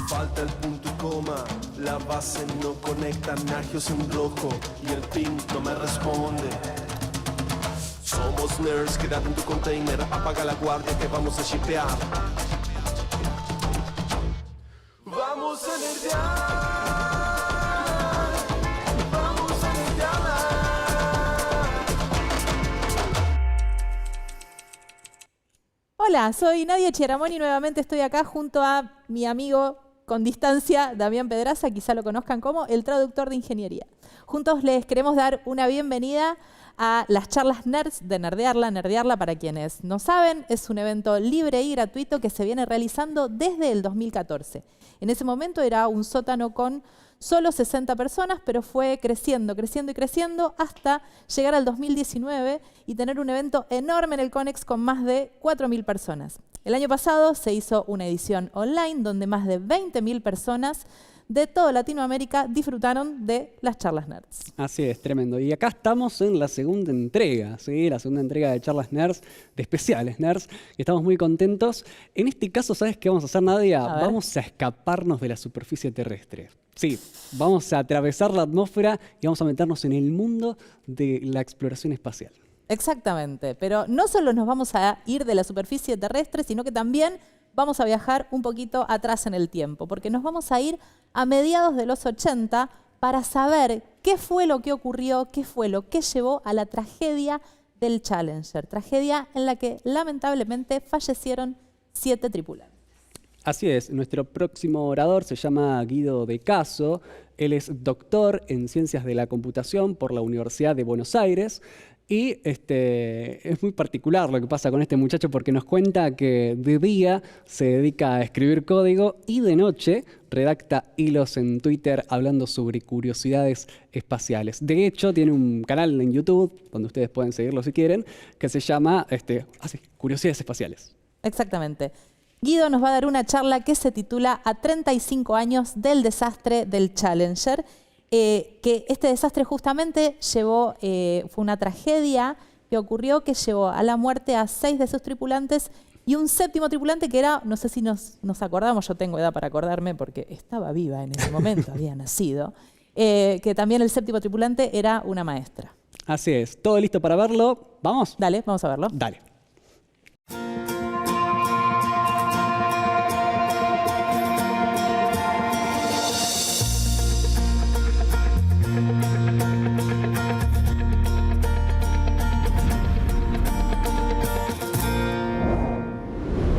Falta el punto y coma, la base no conecta, Nagios en rojo y el ping no me responde. Somos nerds, quédate en tu container, apaga la guardia que vamos a shipear. Vamos a nerdear, vamos a nerdear. Hola, soy Nadia Chiaramoni y nuevamente estoy acá junto a mi amigo con distancia, Damián Pedraza, quizá lo conozcan como el traductor de ingeniería. Juntos les queremos dar una bienvenida a las charlas Nerds de Nerdearla. Nerdearla, para quienes no saben, es un evento libre y gratuito que se viene realizando desde el 2014. En ese momento era un sótano con solo 60 personas, pero fue creciendo, creciendo y creciendo hasta llegar al 2019 y tener un evento enorme en el Conex con más de 4.000 personas. El año pasado se hizo una edición online donde más de 20.000 personas de toda Latinoamérica disfrutaron de las charlas Nerds. Así es, tremendo. Y acá estamos en la segunda entrega, ¿sí? La segunda entrega de charlas Nerds, de especiales Nerds, y estamos muy contentos. En este caso, ¿sabes qué vamos a hacer, Nadia? Vamos a escaparnos de la superficie terrestre. Sí, vamos a atravesar la atmósfera y vamos a meternos en el mundo de la exploración espacial. Exactamente, pero no solo nos vamos a ir de la superficie terrestre, sino que también vamos a viajar un poquito atrás en el tiempo, porque nos vamos a ir a mediados de los 80 para saber qué fue lo que ocurrió, qué fue lo que llevó a la tragedia del Challenger, tragedia en la que lamentablemente fallecieron 7 tripulantes. Así es, nuestro próximo orador se llama Guido De Caso. Él es doctor en Ciencias de la Computación por la Universidad de Buenos Aires. Y es muy particular lo que pasa con este muchacho porque nos cuenta que de día se dedica a escribir código y de noche redacta hilos en Twitter hablando sobre curiosidades espaciales. De hecho, tiene un canal en YouTube, donde ustedes pueden seguirlo si quieren, que se llama Curiosidades Espaciales. Exactamente. Guido nos va a dar una charla que se titula A 35 años del desastre del Challenger. Que este desastre justamente fue una tragedia que ocurrió que llevó a la muerte a 6 de sus tripulantes y un 7º tripulante que era, no sé si nos acordamos, yo tengo edad para acordarme porque estaba viva en ese momento, había nacido, que también el 7º tripulante era una maestra. Así es, todo listo para verlo. ¿Vamos? Dale, vamos a verlo. Dale.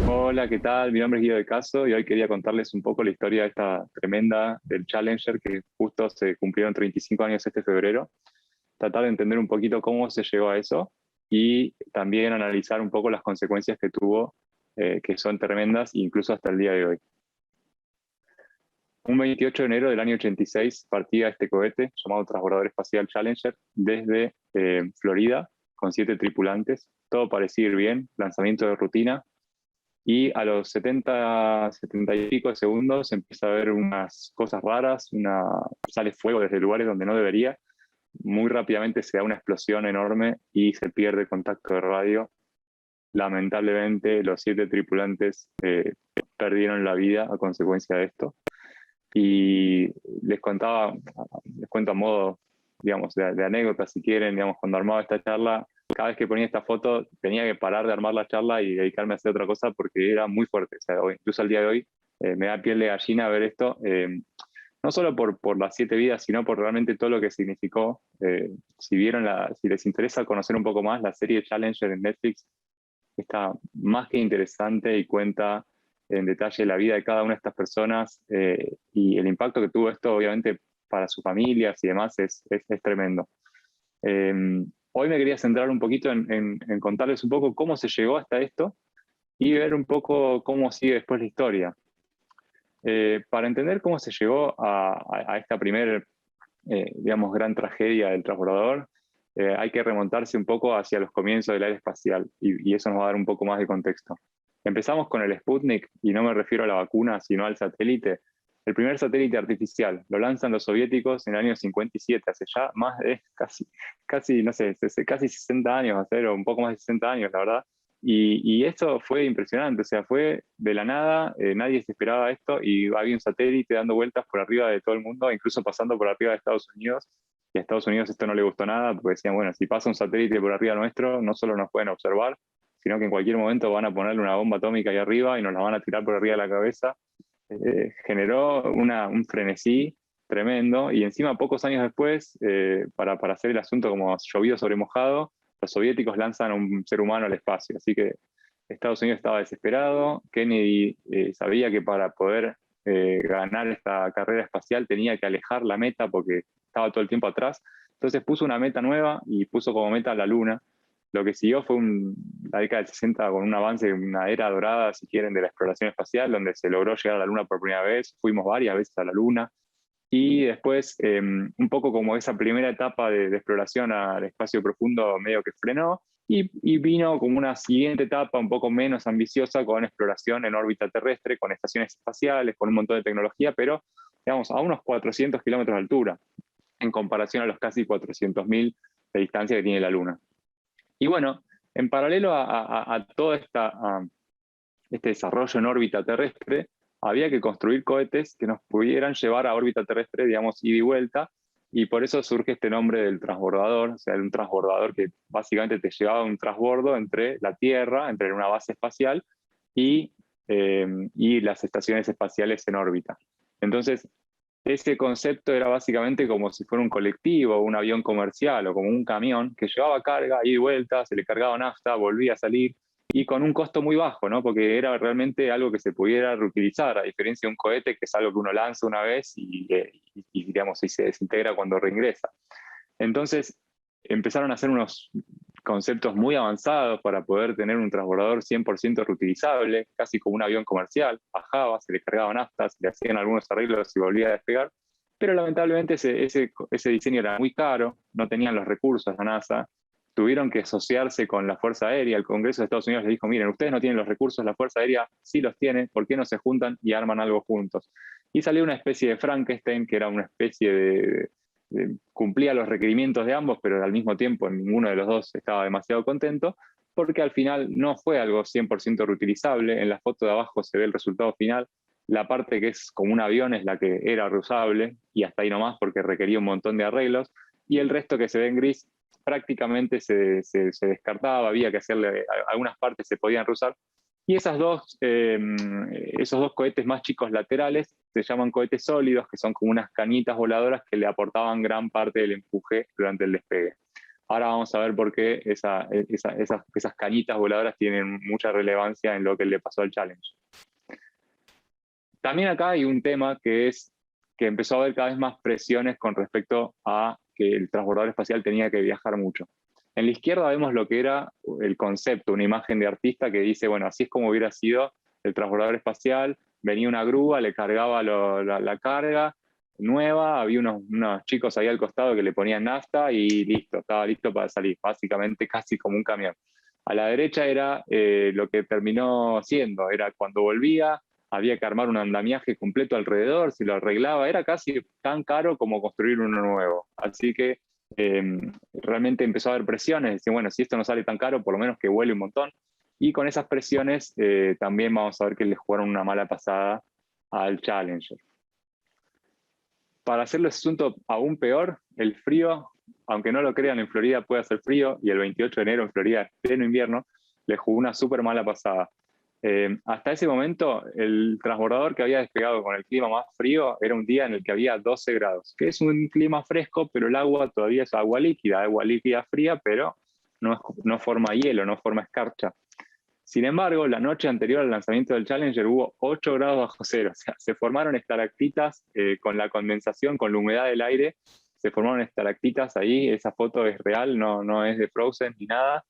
Hola, ¿qué tal? Mi nombre es Guido De Caso y hoy quería contarles un poco la historia esta tremenda del Challenger que justo se cumplieron 35 años este febrero. Tratar de entender un poquito cómo se llegó a eso y también analizar un poco las consecuencias que tuvo, que son tremendas incluso hasta el día de hoy. Un 28 de enero del año 86 partía este cohete llamado Transbordador Espacial Challenger desde Florida con 7 tripulantes. Todo parecía ir bien, lanzamiento de rutina. Y a los 70 y pico de segundos empieza a haber unas cosas raras, sale fuego desde lugares donde no debería. Muy rápidamente se da una explosión enorme y se pierde contacto de radio. Lamentablemente los 7 tripulantes perdieron la vida a consecuencia de esto. Y les cuento a modo, digamos, de anécdota si quieren, digamos, cuando armaba esta charla, cada vez que ponía esta foto tenía que parar de armar la charla y dedicarme a hacer otra cosa porque era muy fuerte. O sea, incluso al día de hoy me da piel de gallina ver esto, no solo por las 7 vidas, sino por realmente todo lo que significó. Si les interesa conocer un poco más, la serie Challenger en Netflix está más que interesante y cuenta en detalle la vida de cada una de estas personas y el impacto que tuvo esto, obviamente, para sus familias y demás es tremendo. Hoy me quería centrar un poquito en contarles un poco cómo se llegó hasta esto y ver un poco cómo sigue después la historia. Para entender cómo se llegó a esta primera, digamos, gran tragedia del transbordador, hay que remontarse un poco hacia los comienzos del área espacial y eso nos va a dar un poco más de contexto. Empezamos con el Sputnik, y no me refiero a la vacuna, sino al satélite. El primer satélite artificial lo lanzan los soviéticos en el año 57, hace ya más de casi 60 años, o un poco más de 60 años, la verdad. Y eso fue impresionante, o sea, fue de la nada, nadie se esperaba esto y había un satélite dando vueltas por arriba de todo el mundo, incluso pasando por arriba de Estados Unidos. Y a Estados Unidos esto no le gustó nada, porque decían, bueno, si pasa un satélite por arriba nuestro, no solo nos pueden observar, sino que en cualquier momento van a ponerle una bomba atómica ahí arriba y nos la van a tirar por arriba de la cabeza. Generó un frenesí tremendo, y encima pocos años después, para hacer el asunto como llovido sobre mojado, los soviéticos lanzan a un ser humano al espacio. Así que Estados Unidos estaba desesperado. Kennedy sabía que para poder ganar esta carrera espacial tenía que alejar la meta porque estaba todo el tiempo atrás. Entonces puso una meta nueva y puso como meta la Luna. Lo que siguió fue la década del 60 con un avance, una era dorada, si quieren, de la exploración espacial, donde se logró llegar a la Luna por primera vez. Fuimos varias veces a la Luna. Y después, un poco como esa primera etapa de exploración al espacio profundo medio que frenó, y vino como una siguiente etapa un poco menos ambiciosa con exploración en órbita terrestre, con estaciones espaciales, con un montón de tecnología, pero digamos a unos 400 kilómetros de altura, en comparación a los casi 400.000 de distancia que tiene la Luna. Y bueno, en paralelo a todo este desarrollo en órbita terrestre, había que construir cohetes que nos pudieran llevar a órbita terrestre, digamos, ida y vuelta, y por eso surge este nombre del transbordador, o sea, un transbordador que básicamente te llevaba a un transbordo entre la Tierra, entre una base espacial, y las estaciones espaciales en órbita. Entonces, ese concepto era básicamente como si fuera un colectivo, un avión comercial o como un camión que llevaba carga, ida y vuelta, se le cargaba nafta, volvía a salir, y con un costo muy bajo, ¿no? Porque era realmente algo que se pudiera reutilizar, a diferencia de un cohete que es algo que uno lanza una vez y digamos, y se desintegra cuando reingresa. Entonces empezaron a hacer unos conceptos muy avanzados para poder tener un transbordador 100% reutilizable, casi como un avión comercial. Bajaba, se le cargaba nafta, se le hacían algunos arreglos y volvía a despegar, pero lamentablemente ese diseño era muy caro, no tenían los recursos la NASA, tuvieron que asociarse con la Fuerza Aérea. El Congreso de Estados Unidos les dijo, miren, ustedes no tienen los recursos, la Fuerza Aérea sí los tiene, ¿por qué no se juntan y arman algo juntos? Y salió una especie de Frankenstein, que era una especie cumplía los requerimientos de ambos, pero al mismo tiempo ninguno de los dos estaba demasiado contento, porque al final no fue algo 100% reutilizable. En la foto de abajo se ve el resultado final. La parte que es como un avión es la que era reusable, y hasta ahí nomás porque requería un montón de arreglos, y el resto que se ve en gris prácticamente se descartaba, había que hacerle, algunas partes se podían reusar, y esos dos cohetes más chicos laterales se llaman cohetes sólidos, que son como unas cañitas voladoras que le aportaban gran parte del empuje durante el despegue. Ahora vamos a ver por qué esas cañitas voladoras tienen mucha relevancia en lo que le pasó al Challenger. También acá hay un tema que es que empezó a haber cada vez más presiones con respecto a que el transbordador espacial tenía que viajar mucho. En la izquierda vemos lo que era el concepto, una imagen de artista que dice, bueno, así es como hubiera sido el transbordador espacial, venía una grúa, le cargaba la carga nueva, había unos chicos ahí al costado que le ponían nafta y listo, estaba listo para salir, básicamente casi como un camión. A la derecha era lo que terminó siendo, era cuando volvía, había que armar un andamiaje completo alrededor, si lo arreglaba, era casi tan caro como construir uno nuevo. Así que realmente empezó a haber presiones, decir, bueno, si esto no sale tan caro, por lo menos que vuele un montón. Y con esas presiones también vamos a ver que le jugaron una mala pasada al Challenger. Para hacerlo el asunto aún peor, el frío, aunque no lo crean, en Florida puede hacer frío, y el 28 de enero en Florida, pleno invierno, le jugó una súper mala pasada. Hasta ese momento, el transbordador que había despegado con el clima más frío era un día en el que había 12 grados, que es un clima fresco, pero el agua todavía es agua líquida fría, pero no forma hielo, no forma escarcha. Sin embargo, la noche anterior al lanzamiento del Challenger hubo 8 grados bajo cero, o sea, se formaron estalactitas con la condensación, con la humedad del aire, se formaron estalactitas ahí, esa foto es real, no es de Frozen ni nada,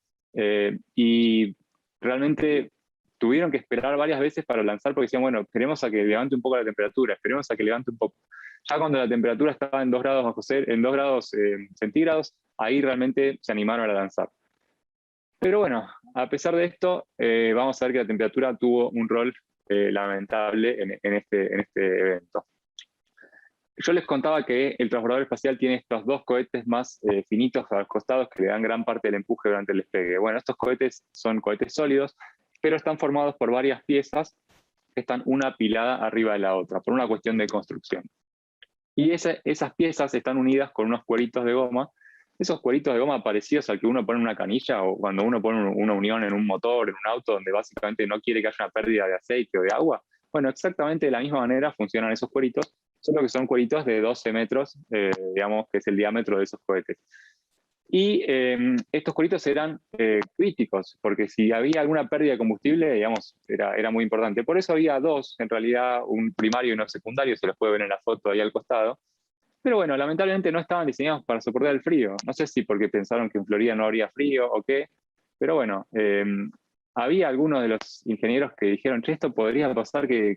y realmente tuvieron que esperar varias veces para lanzar porque decían, bueno, queremos a que levante un poco la temperatura, esperemos a que levante un poco. Ya cuando la temperatura estaba en 2 grados bajo cero, en 2 grados centígrados, ahí realmente se animaron a lanzar. Pero bueno, a pesar de esto, vamos a ver que la temperatura tuvo un rol lamentable en este evento. Yo les contaba que el transbordador espacial tiene estos dos cohetes más finitos a los costados que le dan gran parte del empuje durante el despegue. Bueno, estos cohetes son cohetes sólidos, pero están formados por varias piezas que están una apilada arriba de la otra, por una cuestión de construcción. Y esas piezas están unidas con unos cueritos de goma. Esos cueritos de goma parecidos al que uno pone en una canilla o cuando uno pone una unión en un motor, en un auto, donde básicamente no quiere que haya una pérdida de aceite o de agua. Bueno, exactamente de la misma manera funcionan esos cueritos, solo que son cueritos de 12 metros, digamos, que es el diámetro de esos cohetes. Y estos cueritos eran críticos, porque si había alguna pérdida de combustible, digamos, era muy importante. Por eso había dos, en realidad, un primario y uno secundario, se los puede ver en la foto ahí al costado. Pero bueno, lamentablemente no estaban diseñados para soportar el frío. No sé si porque pensaron que en Florida no habría frío o qué, pero bueno, había algunos de los ingenieros que dijeron, che, esto podría pasar que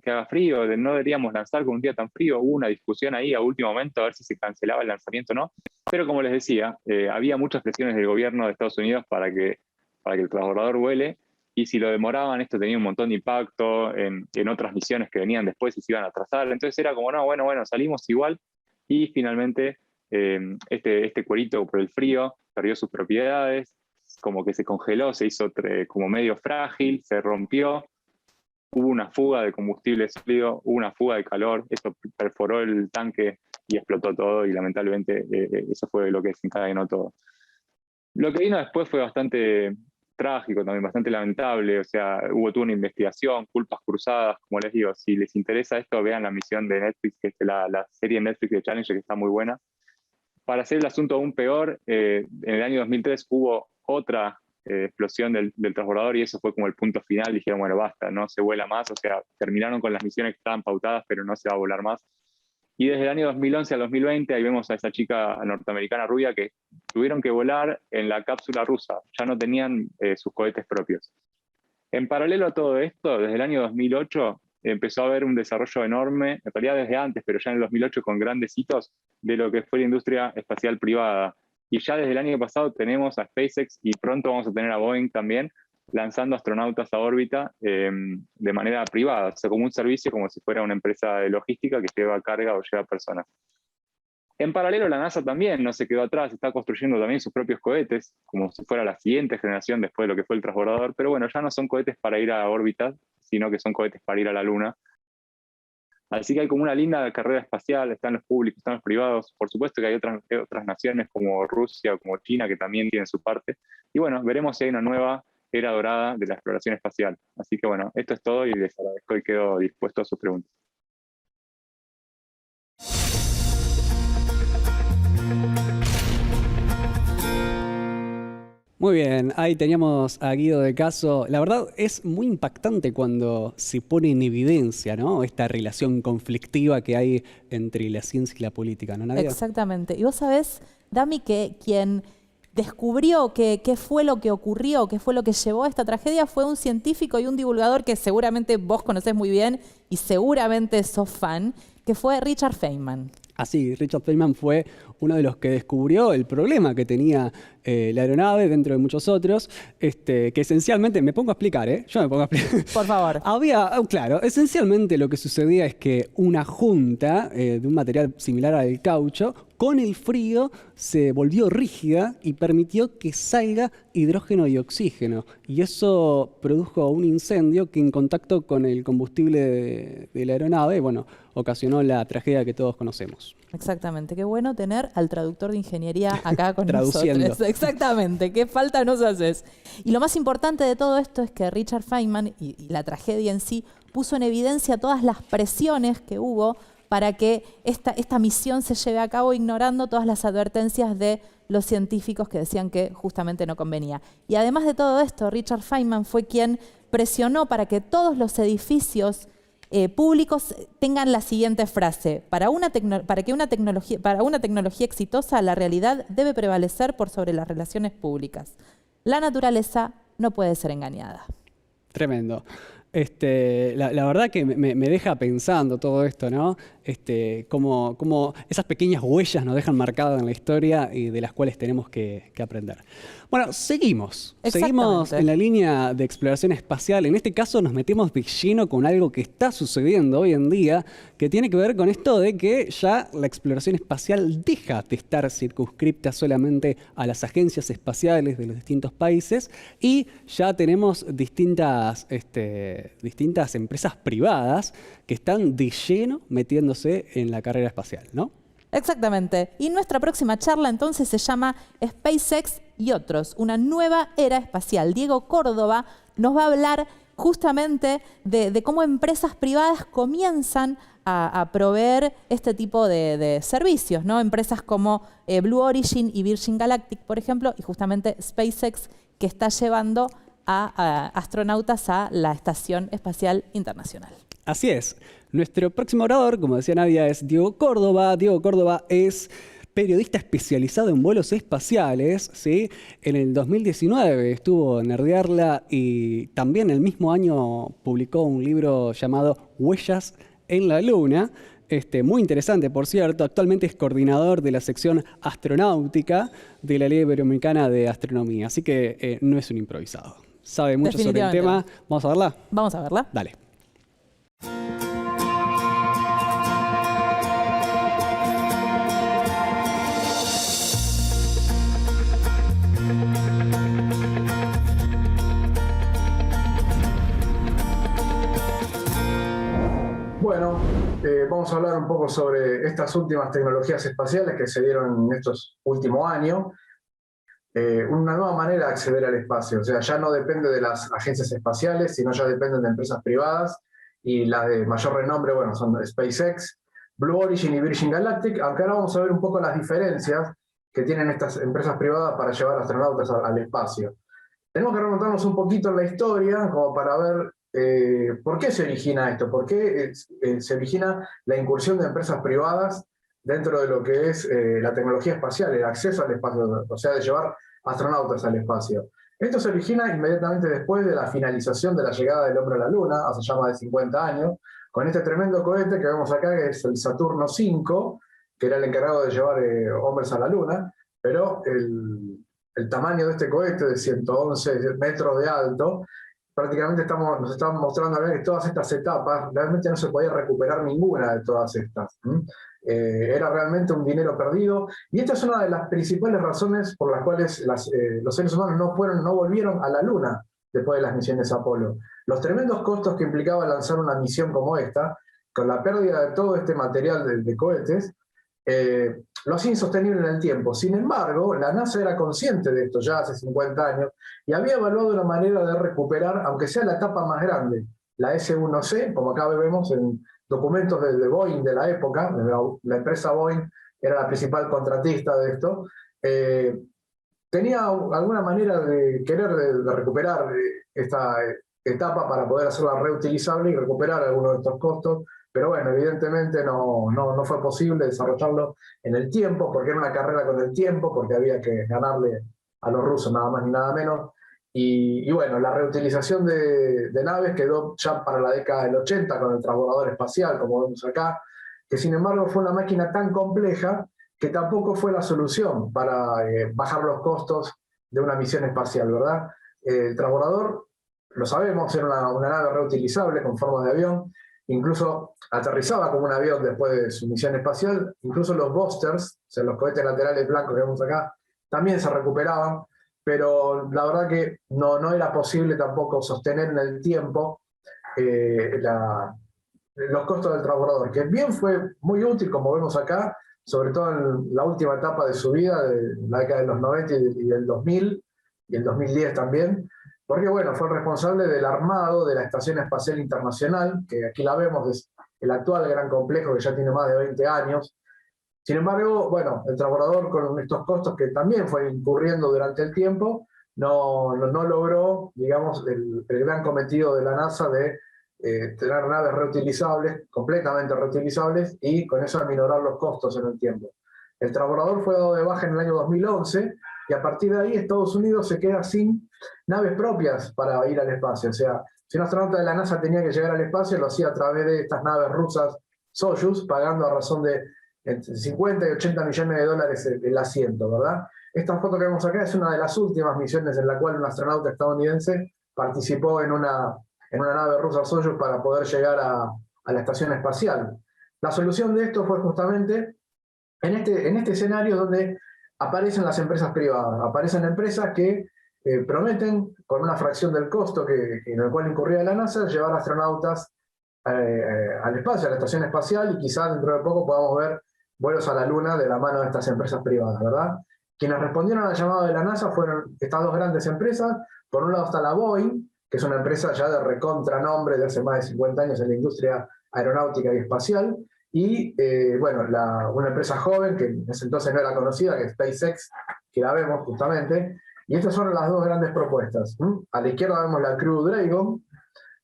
haga frío, no deberíamos lanzar con un día tan frío. Hubo una discusión ahí a último momento a ver si se cancelaba el lanzamiento o no. Pero como les decía, había muchas presiones del gobierno de Estados Unidos para que el transbordador vuele, y si lo demoraban, esto tenía un montón de impacto en otras misiones que venían después y se iban a atrasar. Entonces era como, no, bueno, salimos igual, y finalmente este cuerito por el frío perdió sus propiedades, como que se congeló, se hizo como medio frágil, se rompió, hubo una fuga de combustible sólido, hubo una fuga de calor, eso perforó el tanque y explotó todo, y lamentablemente eso fue lo que desencadenó todo. Lo que vino después fue bastante trágico también, bastante lamentable, o sea, hubo toda una investigación, culpas cruzadas, como les digo. Si les interesa esto, vean la misión de Netflix, que es la serie de Netflix de Challenger, que está muy buena. Para hacer el asunto aún peor, en el año 2003 hubo otra explosión del transbordador, y eso fue como el punto final. Dijeron, bueno, basta, no se vuela más, o sea, terminaron con las misiones que estaban pautadas, pero no se va a volar más. Y desde el año 2011 al 2020, ahí vemos a esa chica norteamericana rubia que tuvieron que volar en la cápsula rusa, ya no tenían sus cohetes propios. En paralelo a todo esto, desde el año 2008 empezó a haber un desarrollo enorme, en realidad desde antes, pero ya en el 2008 con grandes hitos, de lo que fue la industria espacial privada. Y ya desde el año pasado tenemos a SpaceX, y pronto vamos a tener a Boeing también, lanzando astronautas a órbita de manera privada, o sea, como un servicio, como si fuera una empresa de logística que lleva carga o lleva personas. En paralelo, la NASA también no se quedó atrás, está construyendo también sus propios cohetes, como si fuera la siguiente generación después de lo que fue el transbordador, pero bueno, ya no son cohetes para ir a órbita, sino que son cohetes para ir a la Luna. Así que hay como una linda carrera espacial, están los públicos, están los privados. Por supuesto que hay otras naciones como Rusia o como China que también tienen su parte. Y bueno, veremos si hay una nueva era dorada de la exploración espacial. Así que bueno, esto es todo, y les agradezco y quedo dispuesto a sus preguntas. Muy bien, ahí teníamos a Guido de Caso. La verdad es muy impactante cuando se pone en evidencia, ¿no?, esta relación conflictiva que hay entre la ciencia y la política, ¿no, Nadia? Exactamente. Y vos sabés, Dami, que quien descubrió qué fue lo que ocurrió, qué fue lo que llevó a esta tragedia, fue un científico y un divulgador que seguramente vos conocés muy bien y seguramente sos fan, que fue Richard Feynman. Así, Richard Feynman fue uno de los que descubrió el problema que tenía la aeronave, dentro de muchos otros, que esencialmente, me pongo a explicar, yo me pongo a explicar. Por favor. Claro, esencialmente lo que sucedía es que una junta de un material similar al caucho, con el frío se volvió rígida y permitió que salga hidrógeno y oxígeno. Y eso produjo un incendio que, en contacto con el combustible de la aeronave, bueno, ocasionó la tragedia que todos conocemos. Exactamente, qué bueno tener al traductor de ingeniería acá con Traduciendo. nosotros. Exactamente, qué falta nos haces. Y lo más importante de todo esto es que Richard Feynman y la tragedia en sí puso en evidencia todas las presiones que hubo para que esta misión se lleve a cabo, ignorando todas las advertencias de los científicos que decían que justamente no convenía. Y además de todo esto, Richard Feynman fue quien presionó para que todos los edificios públicos tengan la siguiente frase: para una tecnología exitosa, la realidad debe prevalecer por sobre las relaciones públicas. La naturaleza no puede ser engañada. Tremendo. La verdad que me deja pensando todo esto, ¿no? cómo esas pequeñas huellas nos dejan marcadas en la historia y de las cuales tenemos que aprender. Bueno, seguimos en la línea de exploración espacial. En este caso nos metemos de lleno con algo que está sucediendo hoy en día, que tiene que ver con esto de que ya la exploración espacial deja de estar circunscripta solamente a las agencias espaciales de los distintos países y ya tenemos distintas empresas privadas que están de lleno metiéndose en la carrera espacial, ¿no? Exactamente. Y nuestra próxima charla entonces se llama SpaceX y otros, una nueva era espacial. Diego Córdoba nos va a hablar justamente de cómo empresas privadas comienzan a proveer este tipo de servicios, ¿no? Empresas como Blue Origin y Virgin Galactic, por ejemplo, y justamente SpaceX, que está llevando a astronautas a la Estación Espacial Internacional. Así es. Nuestro próximo orador, como decía Nadia, es Diego Córdoba. Diego Córdoba es periodista especializado en vuelos espaciales, ¿sí? En el 2019 estuvo en Nerdearla y también el mismo año publicó un libro llamado Huellas en la Luna. Muy interesante, por cierto. Actualmente es coordinador de la sección astronáutica de la Ley Iberoamericana de Astronomía. Así que no es un improvisado. Sabe mucho sobre el tema. ¿Vamos a verla? Vamos a verla. Dale. Bueno, vamos a hablar un poco sobre estas últimas tecnologías espaciales que se dieron en estos últimos años. Una nueva manera de acceder al espacio, o sea, ya no depende de las agencias espaciales, sino ya dependen de empresas privadas, y las de mayor renombre, bueno, son SpaceX, Blue Origin y Virgin Galactic, aunque ahora vamos a ver un poco las diferencias que tienen estas empresas privadas para llevar astronautas al espacio. Tenemos que remontarnos un poquito en la historia, como para ver ¿por qué se origina esto? ¿Por qué se origina la incursión de empresas privadas dentro de lo que es la tecnología espacial, el acceso al espacio, o sea, de llevar astronautas al espacio? Esto se origina inmediatamente después de la finalización de la llegada del hombre a la Luna, hace ya más de 50 años, con este tremendo cohete que vemos acá, que es el Saturno V, que era el encargado de llevar hombres a la Luna, pero el tamaño de este cohete, de 111 metros de alto, prácticamente nos estamos mostrando que todas estas etapas realmente no se podía recuperar ninguna de todas estas. Era realmente un dinero perdido, y esta es una de las principales razones por las cuales los seres humanos no volvieron a la Luna después de las misiones Apolo. Los tremendos costos que implicaba lanzar una misión como esta, con la pérdida de todo este material de cohetes, lo hacía insostenible en el tiempo. Sin embargo, la NASA era consciente de esto ya hace 50 años y había evaluado una manera de recuperar, aunque sea la etapa más grande, la S-1C, como acá vemos en documentos de Boeing de la época, la empresa Boeing era la principal contratista de esto, tenía alguna manera de querer de recuperar esta etapa para poder hacerla reutilizable y recuperar algunos de estos costos. Pero bueno, evidentemente no fue posible desarrollarlo en el tiempo, porque era una carrera con el tiempo, porque había que ganarle a los rusos nada más ni nada menos. Y bueno, la reutilización de naves quedó ya para la década del 80 con el transbordador espacial, como vemos acá, que sin embargo fue una máquina tan compleja que tampoco fue la solución para bajar los costos de una misión espacial, ¿verdad? El transbordador, lo sabemos, era una nave reutilizable con forma de avión. Incluso aterrizaba como un avión después de su misión espacial. Incluso los boosters, o sea, los cohetes laterales blancos que vemos acá, también se recuperaban, pero la verdad que no era posible tampoco sostener en el tiempo los costos del transbordador, que bien fue muy útil, como vemos acá, sobre todo en la última etapa de su vida, de la década de los 90 y del 2000, y el 2010 también, porque bueno, fue el responsable del armado de la Estación Espacial Internacional, que aquí la vemos, es el actual gran complejo que ya tiene más de 20 años. Sin embargo, bueno, el transbordador con estos costos que también fue incurriendo durante el tiempo, no logró, digamos, el gran cometido de la NASA de tener naves reutilizables, completamente reutilizables, y con eso aminorar los costos en el tiempo. El transbordador fue dado de baja en el año 2011, y a partir de ahí Estados Unidos se queda sin naves propias para ir al espacio. O sea, si un astronauta de la NASA tenía que llegar al espacio, lo hacía a través de estas naves rusas Soyuz, pagando a razón de entre 50 y 80 millones de dólares el asiento, ¿verdad? Esta foto que vemos acá es una de las últimas misiones en la cual un astronauta estadounidense participó en una nave rusa Soyuz para poder llegar a la estación espacial. La solución de esto fue justamente en este escenario donde aparecen las empresas privadas, aparecen empresas que prometen, con una fracción del costo en el cual incurría la NASA, llevar astronautas al espacio, a la estación espacial, y quizás dentro de poco podamos ver vuelos a la Luna de la mano de estas empresas privadas, ¿verdad? Quienes respondieron al llamado de la NASA fueron estas dos grandes empresas. Por un lado está la Boeing, que es una empresa ya de recontranombre de hace más de 50 años en la industria aeronáutica y espacial, y bueno, una empresa joven que en ese entonces no era conocida, que es SpaceX, que la vemos justamente, y estas son las dos grandes propuestas. A la izquierda vemos la Crew Dragon,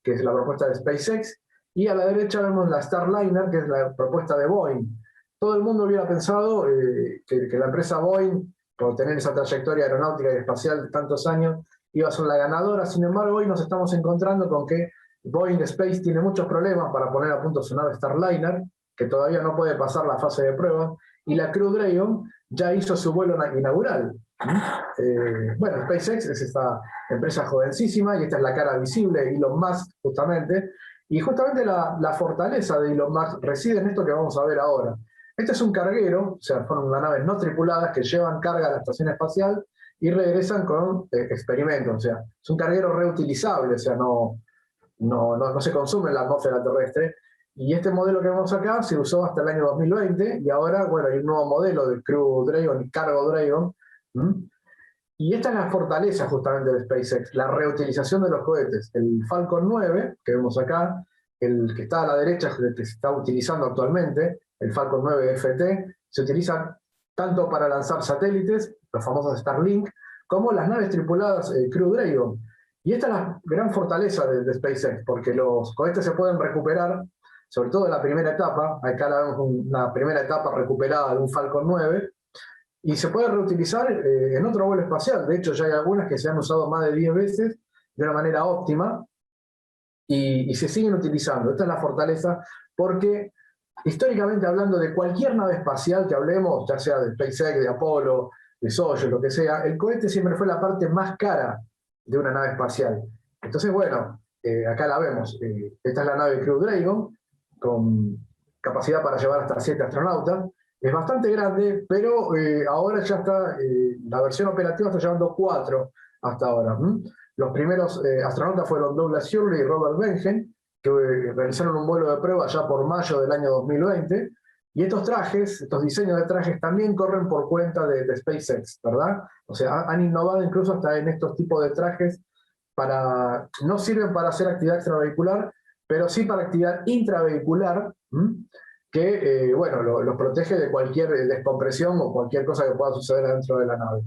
que es la propuesta de SpaceX, y a la derecha vemos la Starliner, que es la propuesta de Boeing. Todo el mundo hubiera pensado que la empresa Boeing, por tener esa trayectoria aeronáutica y espacial de tantos años, iba a ser la ganadora. Sin embargo, hoy nos estamos encontrando con que Boeing Space tiene muchos problemas para poner a punto su nave Starliner, que todavía no puede pasar la fase de prueba, y la Crew Dragon ya hizo su vuelo inaugural. Bueno, SpaceX es esta empresa jovencísima, y esta es la cara visible de Elon Musk, justamente, y justamente la fortaleza de Elon Musk reside en esto que vamos a ver ahora. Este es un carguero, o sea, fueron unas naves no tripuladas que llevan carga a la estación espacial y regresan con experimentos. O sea, es un carguero reutilizable, o sea, no se consume en la atmósfera terrestre. Y este modelo que vemos acá se usó hasta el año 2020, y ahora, bueno, hay un nuevo modelo de Crew Dragon y Cargo Dragon. Y esta es la fortaleza justamente de SpaceX, la reutilización de los cohetes. El Falcon 9, que vemos acá, el que está a la derecha, el que se está utilizando actualmente, el Falcon 9 FT, se utiliza tanto para lanzar satélites, los famosos Starlink, como las naves tripuladas Crew Dragon. Y esta es la gran fortaleza de SpaceX, porque los cohetes se pueden recuperar, sobre todo en la primera etapa. Acá la vemos una primera etapa recuperada de un Falcon 9, y se puede reutilizar en otro vuelo espacial. De hecho, ya hay algunas que se han usado más de 10 veces de una manera óptima, y se siguen utilizando. Esta es la fortaleza, porque históricamente hablando de cualquier nave espacial que hablemos, ya sea de SpaceX, de Apolo, de Soyuz, lo que sea, el cohete siempre fue la parte más cara de una nave espacial. Entonces, bueno, acá la vemos. Esta es la nave Crew Dragon, con capacidad para llevar hasta 7 astronautas. Es bastante grande, pero ahora ya está, la versión operativa está llevando 4 hasta ahora. Los primeros astronautas fueron Douglas Hurley y Robert Bengen, que realizaron un vuelo de prueba ya por mayo del año 2020, y estos trajes, estos diseños de trajes también corren por cuenta de SpaceX, ¿verdad? O sea, han innovado incluso hasta en estos tipos de trajes, no sirven para hacer actividad extravehicular, pero sí para actividad intravehicular, que bueno, los protege de cualquier descompresión o cualquier cosa que pueda suceder dentro de la nave.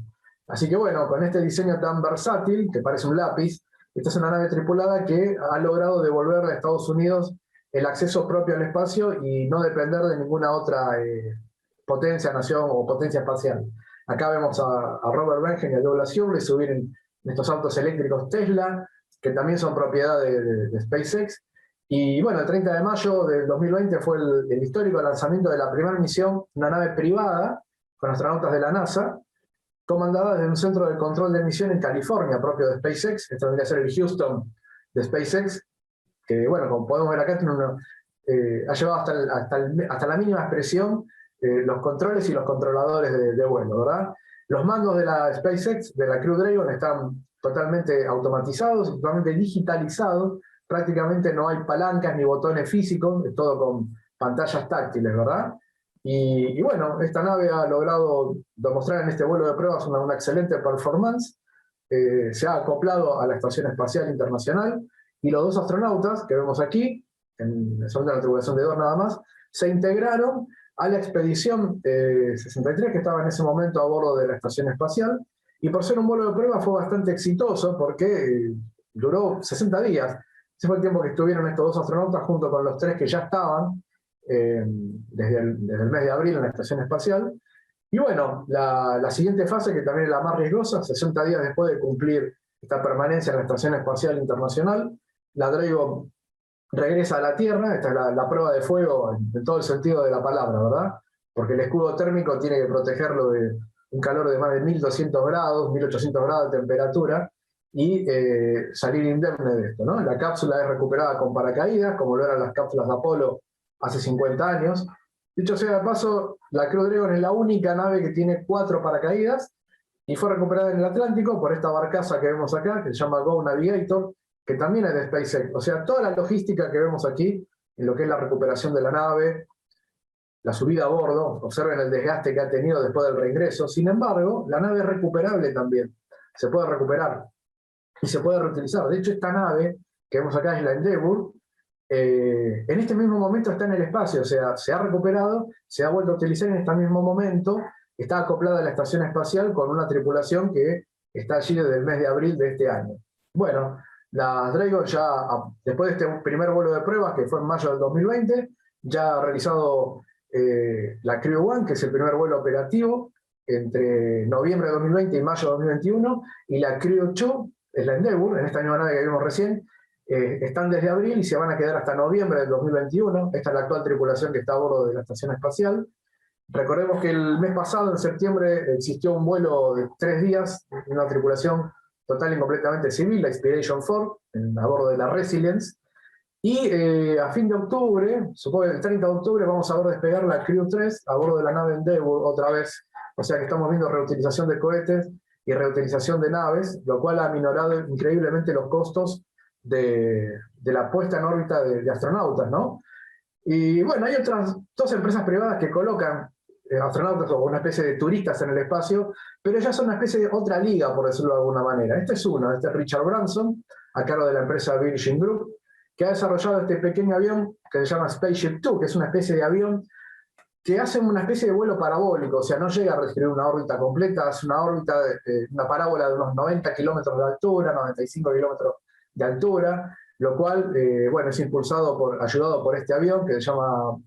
Así que bueno, con este diseño tan versátil, que parece un lápiz, esta es una nave tripulada que ha logrado devolverle a Estados Unidos el acceso propio al espacio y no depender de ninguna otra potencia, nación o potencia espacial. Acá vemos a Robert Bengen y a Douglas Hurley subir en estos autos eléctricos Tesla, que también son propiedad de SpaceX. Y bueno, el 30 de mayo del 2020 fue el histórico lanzamiento de la primera misión, una nave privada con astronautas de la NASA, comandada desde un centro de control de misión en California, propio de SpaceX. Esto vendría a ser el Houston de SpaceX, que bueno, como podemos ver acá, ha llevado hasta la mínima expresión los controles y los controladores de vuelo, ¿verdad? Los mandos de la SpaceX, de la Crew Dragon, están totalmente automatizados, totalmente digitalizados. Prácticamente no hay palancas ni botones físicos, es todo con pantallas táctiles, ¿verdad? Y bueno, esta nave ha logrado demostrar en este vuelo de pruebas una excelente performance. Se ha acoplado a la Estación Espacial Internacional, y los dos astronautas que vemos aquí, son de la tripulación de 2 nada más, se integraron a la expedición 63, que estaba en ese momento a bordo de la Estación Espacial, y por ser un vuelo de prueba fue bastante exitoso, porque duró 60 días. Ese fue el tiempo que estuvieron estos dos astronautas junto con los 3 que ya estaban desde el mes de abril en la Estación Espacial. Y bueno, la siguiente fase, que también es la más riesgosa, 60 días después de cumplir esta permanencia en la Estación Espacial Internacional, la Dragon regresa a la Tierra. Esta es la prueba de fuego en todo el sentido de la palabra, ¿verdad? Porque el escudo térmico tiene que protegerlo de un calor de más de 1200 grados, 1800 grados de temperatura, y salir indemne de esto, ¿no? La cápsula es recuperada con paracaídas, como lo eran las cápsulas de Apolo hace 50 años. Dicho sea de paso, la Crew Dragon es la única nave que tiene 4 paracaídas, y fue recuperada en el Atlántico por esta barcaza que vemos acá, que se llama Go Navigator, que también es de SpaceX. O sea, toda la logística que vemos aquí, en lo que es la recuperación de la nave, la subida a bordo, observen el desgaste que ha tenido después del reingreso. Sin embargo, la nave es recuperable también, se puede recuperar y se puede reutilizar. De hecho, esta nave que vemos acá es la Endeavour, en este mismo momento está en el espacio, o sea, se ha recuperado, se ha vuelto a utilizar en este mismo momento, está acoplada a la estación espacial con una tripulación que está allí desde el mes de abril de este año. Bueno, las Dragon ya, después de este primer vuelo de pruebas, que fue en mayo del 2020, ya ha realizado la Crew One, que es el primer vuelo operativo, entre noviembre de 2020 y mayo de 2021, y la Crew 2, es la Endeavour, en esta nueva nave que vimos recién, están desde abril y se van a quedar hasta noviembre del 2021. Esta es la actual tripulación que está a bordo de la estación espacial. Recordemos que el mes pasado, en septiembre, existió un vuelo de 3 días, una tripulación total y completamente civil, la Inspiration 4, a bordo de la Resilience. Y a fin de octubre, supongo que el 30 de octubre, vamos a ver despegar la Crew 3 a bordo de la nave Endeavour otra vez. O sea que estamos viendo reutilización de cohetes y reutilización de naves, lo cual ha aminorado increíblemente los costos de la puesta en órbita de astronautas, ¿no? Y bueno, hay otras 2 empresas privadas que colocan astronautas o una especie de turistas en el espacio, pero ellas son una especie de otra liga, por decirlo de alguna manera. Este es Richard Branson, a cargo de la empresa Virgin Group, que ha desarrollado este pequeño avión que se llama Spaceship Two, que es una especie de avión que hace una especie de vuelo parabólico, o sea, no llega a recibir una órbita completa, hace una órbita, una parábola de unos 90 kilómetros de altura, 95 kilómetros de altura, lo cual, bueno, es ayudado por este avión que se llama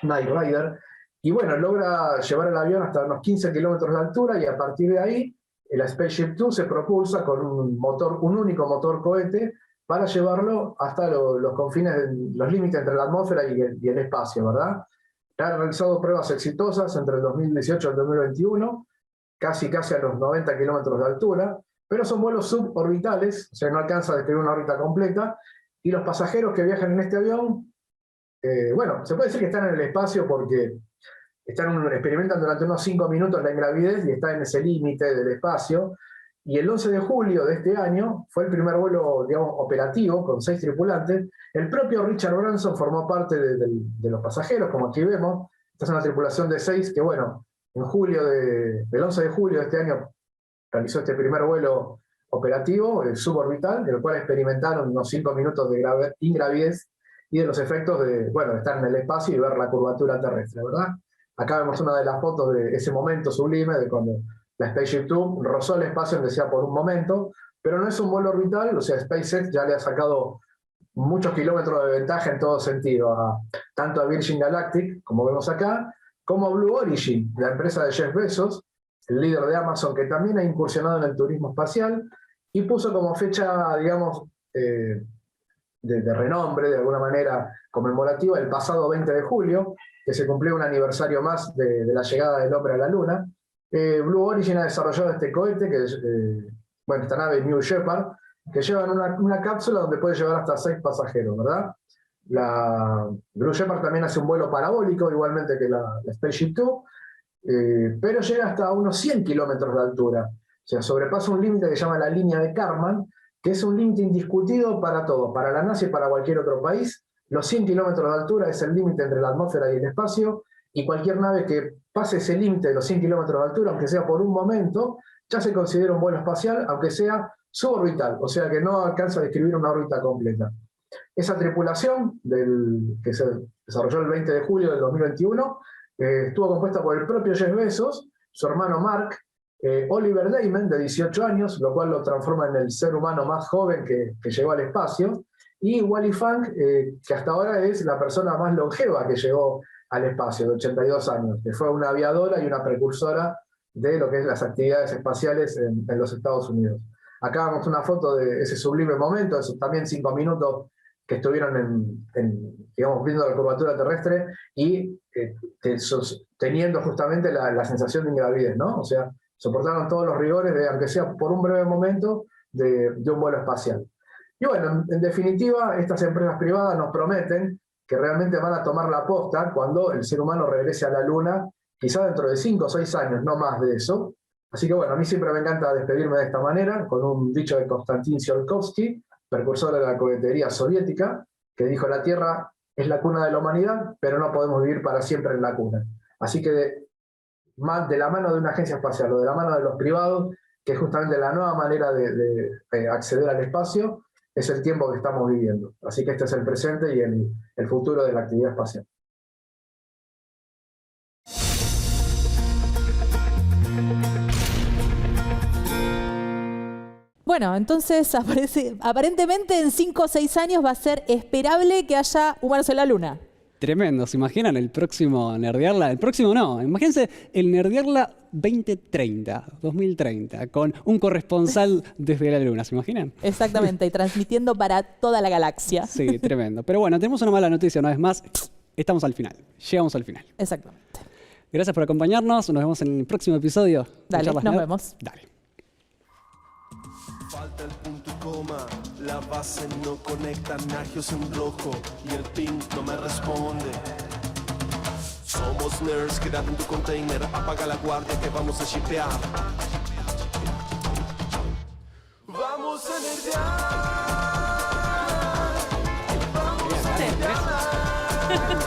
Knight Rider, y bueno, logra llevar el avión hasta unos 15 kilómetros de altura, y a partir de ahí, la Spaceship Two se propulsa con un único motor cohete, para llevarlo hasta los confines, los límites entre la atmósfera y el espacio, ¿verdad? Ha realizado pruebas exitosas entre el 2018 y el 2021, casi a los 90 kilómetros de altura, pero son vuelos suborbitales, o sea, no alcanza a describir una órbita completa, y los pasajeros que viajan en este avión, bueno, se puede decir que están en el espacio porque experimentan durante unos 5 minutos la ingravidez y están en ese límite del espacio. Y el 11 de julio de este año fue el primer vuelo, digamos, operativo, con 6 tripulantes. El propio Richard Branson formó parte de los pasajeros, como aquí vemos. Esta es una tripulación de 6 que, bueno, del 11 de julio de este año realizó este primer vuelo operativo, el suborbital, en el cual experimentaron unos 5 minutos de ingravidez y de los efectos de, bueno, estar en el espacio y ver la curvatura terrestre, ¿verdad? Acá vemos una de las fotos de ese momento sublime, de cuando la Spaceship Two rozó el espacio, aunque sea por un momento, pero no es un vuelo orbital. O sea, SpaceX ya le ha sacado muchos kilómetros de ventaja en todo sentido, tanto a Virgin Galactic, como vemos acá, como a Blue Origin, la empresa de Jeff Bezos, el líder de Amazon, que también ha incursionado en el turismo espacial, y puso como fecha, digamos, de renombre, de alguna manera conmemorativa, el pasado 20 de julio, que se cumplió un aniversario más de la llegada del hombre a la Luna. Blue Origin ha desarrollado este cohete, bueno, esta nave New Shepard, que lleva una cápsula donde puede llevar hasta 6 pasajeros, ¿verdad? La Blue Shepard también hace un vuelo parabólico, igualmente que la Spaceship Two, pero llega hasta unos 100 kilómetros de altura. O sea, sobrepasa un límite que se llama la línea de Kármán, que es un límite indiscutido para todos, para la NASA y para cualquier otro país. Los 100 kilómetros de altura es el límite entre la atmósfera y el espacio, y cualquier nave que pase ese límite de los 100 kilómetros de altura, aunque sea por un momento, ya se considera un vuelo espacial, aunque sea suborbital, o sea que no alcanza a describir una órbita completa. Esa tripulación que se desarrolló el 20 de julio del 2021 estuvo compuesta por el propio Jeff Bezos, su hermano Mark, Oliver Damon, de 18 años, lo cual lo transforma en el ser humano más joven que llegó al espacio, y Wally Funk, que hasta ahora es la persona más longeva que llegó al espacio, de 82 años, que fue una aviadora y una precursora de lo que es las actividades espaciales en los Estados Unidos. Acá vemos una foto de ese sublime momento, esos también 5 minutos que estuvieron digamos, viendo la curvatura terrestre y teniendo justamente la sensación de ingravidez, ¿no? O sea, soportaron todos los rigores, aunque sea por un breve momento, de un vuelo espacial. Y bueno, en definitiva, estas empresas privadas nos prometen que realmente van a tomar la posta cuando el ser humano regrese a la Luna, quizá dentro de 5 o 6 años, no más de eso. Así que bueno, a mí siempre me encanta despedirme de esta manera, con un dicho de Konstantin Tsiolkovsky, precursor de la cohetería soviética, que dijo: la Tierra es la cuna de la humanidad, pero no podemos vivir para siempre en la cuna. Así que de la mano de una agencia espacial o de la mano de los privados, que es justamente la nueva manera de acceder al espacio, es el tiempo que estamos viviendo. Así que este es el presente y el futuro de la actividad espacial. Bueno, entonces aparentemente en 5 o 6 años va a ser esperable que haya humanos en la Luna. Tremendo, ¿se imaginan el próximo Nerdearla? El próximo no, imagínense el Nerdearla 2030, con un corresponsal desde la Luna, ¿se imaginan? Exactamente, y transmitiendo para toda la galaxia. Sí, tremendo. Pero bueno, tenemos una mala noticia una vez más, estamos al final, llegamos al final. Exactamente. Gracias por acompañarnos, nos vemos en el próximo episodio. Dale, Charlas nos Nerd. vemos. Dale. Falta el punto y coma, la base no conecta, Nagios en rojo y el ping no me responde. Somos nerds, quédate en tu container, apaga la guardia que vamos a shipear. Vamos a nerdear. Vamos a nerdear.